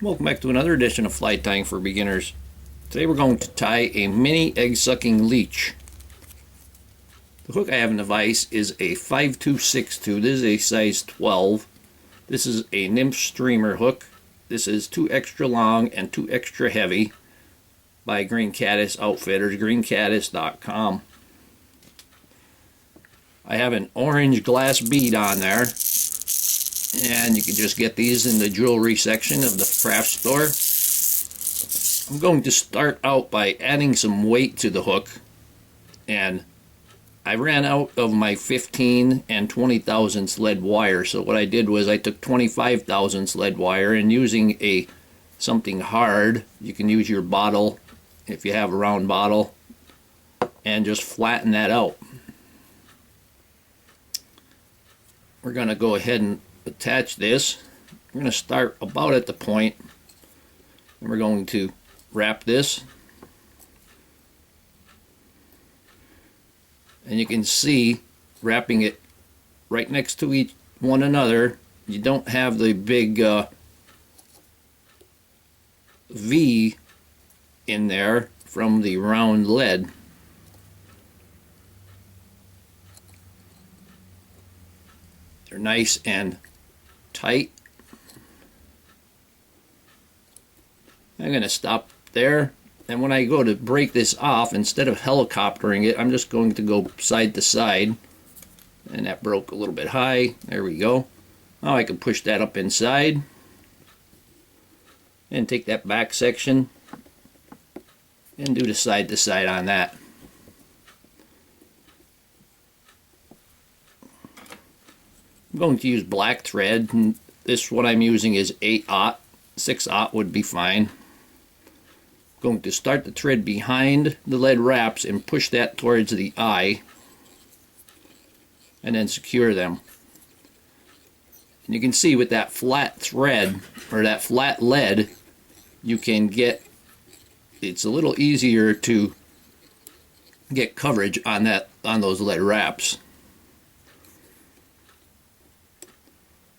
Welcome back to another edition of Fly Tying for Beginners. Today we're going to tie a mini egg-sucking leech. The hook I have in the vise is a 5262. This is a size 12. This is a Nymph streamer hook. This is 2 extra long and 2 extra heavy by Green Caddis Outfitters, greencaddis.com. I have an orange glass bead on there, and you can just get these in the jewelry section of the craft store. I'm going to start out by adding some weight to the hook, and I ran out of my 15 and 20 thousandths lead wire, so what I did was I took 25 thousandths lead wire, and using something hard, you can use your bottle if you have a round bottle, and just flatten that out. We're going to go ahead and attach this. We're going to start about at the point, and we're going to wrap this, and you can see wrapping it right next to each one another, you don't have the big V in there from the round lead. They're nice and tight. I'm going to stop there, and when I go to break this off, instead of helicoptering it, I'm just going to go side to side, and that broke a little bit high. There we go. Now I can push that up inside and take that back section and do the side to side on that. I'm going to use black thread, and this what I'm using is 8/0. 6/0 would be fine. I'm going to start the thread behind the lead wraps and push that towards the eye, and then secure them. And you can see with that flat thread, or that flat lead, you can get, it's a little easier to get coverage on those lead wraps.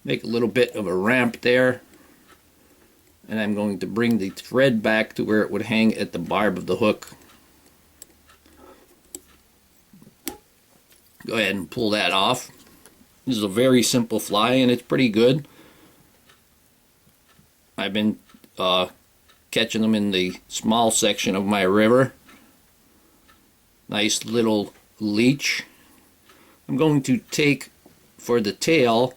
Make a little bit of a ramp there, and I'm going to bring the thread back to where it would hang at the barb of the hook. Go ahead and pull that off. This is a very simple fly, and it's pretty good. I've been catching them in the small section of my river. Nice little leech. I'm going to take, for the tail,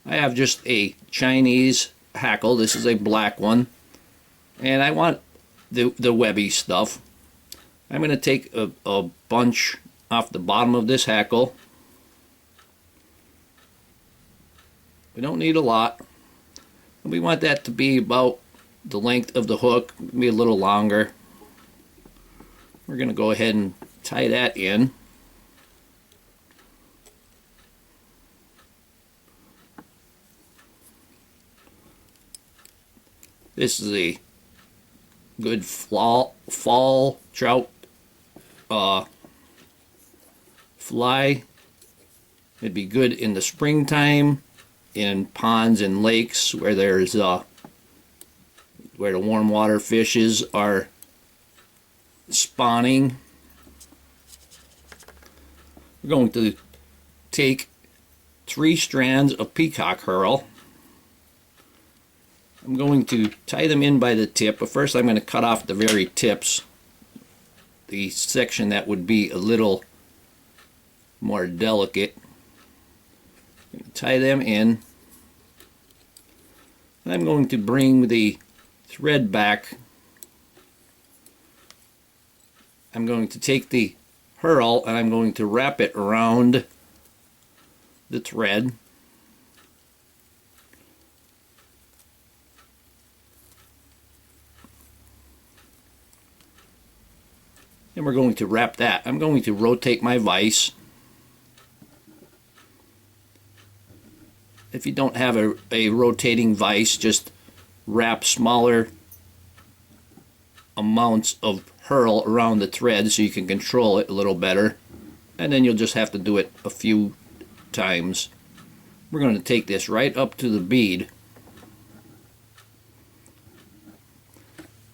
I have just a Chinese Hackle. This is a black one, and I want the webby stuff. I'm going to take a bunch off the bottom of this Hackle. We don't need a lot. We want that to be about the length of the hook, maybe a little longer. We're going to go ahead and tie that in. This is a good fall trout fly. It'd be good in the springtime in ponds and lakes where there's where the warm water fishes are spawning. We're going to take 3 strands of Peacock Herl. I'm going to tie them in by the tip, but first I'm going to cut off the very tips, the section that would be a little more delicate. I'm going to tie them in, and I'm going to bring the thread back. I'm going to take the Herl and I'm going to wrap it around the thread. And we're going to wrap that. I'm going to rotate my vise. If you don't have a rotating vise, just wrap smaller amounts of Herl around the thread so you can control it a little better. And then you'll just have to do it a few times. We're going to take this right up to the bead.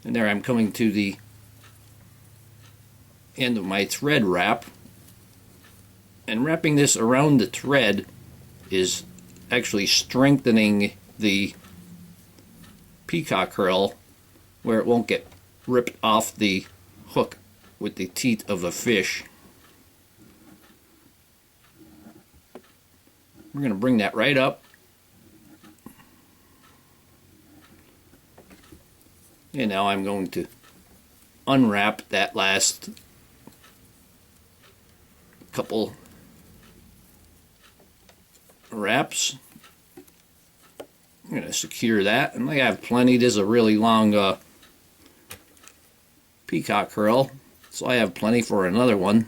And there I'm coming to the end of my thread wrap. And wrapping this around the thread is actually strengthening the Peacock herl where it won't get ripped off the hook with the teeth of a fish. We're going to bring that right up. And now I'm going to unwrap that last couple wraps. I'm going to secure that, and I have plenty. This is a really long Peacock herl, so I have plenty for another one.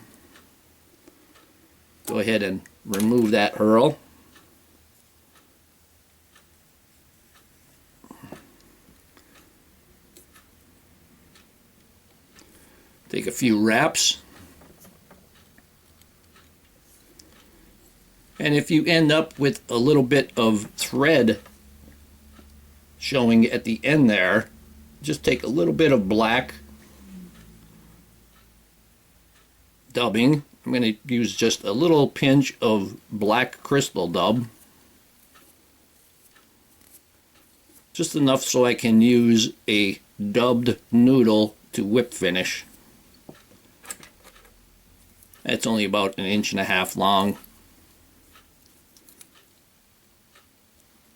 Go ahead and remove that herl. Take a few wraps. And if you end up with a little bit of thread showing at the end there, just take a little bit of black dubbing. I'm going to use just a little pinch of black crystal dub. Just enough so I can use a dubbed noodle to whip finish. That's only about 1.5 inches long.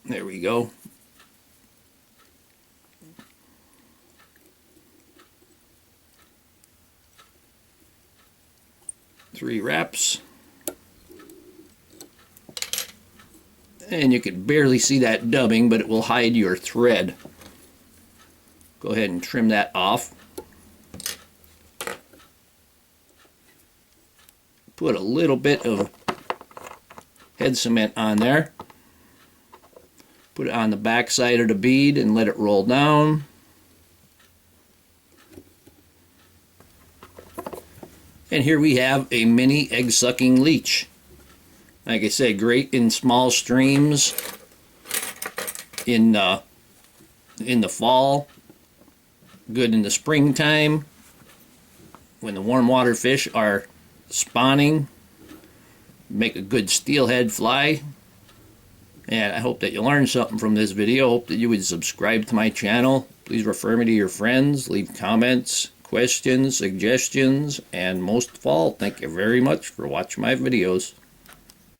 There we go. Three wraps. And you can barely see that dubbing, but it will hide your thread. Go ahead and trim that off. Put a little bit of head cement on there. Put it on the back side of the bead and let it roll down. And here we have a mini egg-sucking leech. Like I said, great in small streams in the fall, good in the springtime when the warm water fish are spawning. Make a good steelhead fly. And I hope that you learned something from this video. Hope that you would subscribe to my channel. Please refer me to your friends, leave comments, questions, suggestions, and most of all, thank you very much for watching my videos.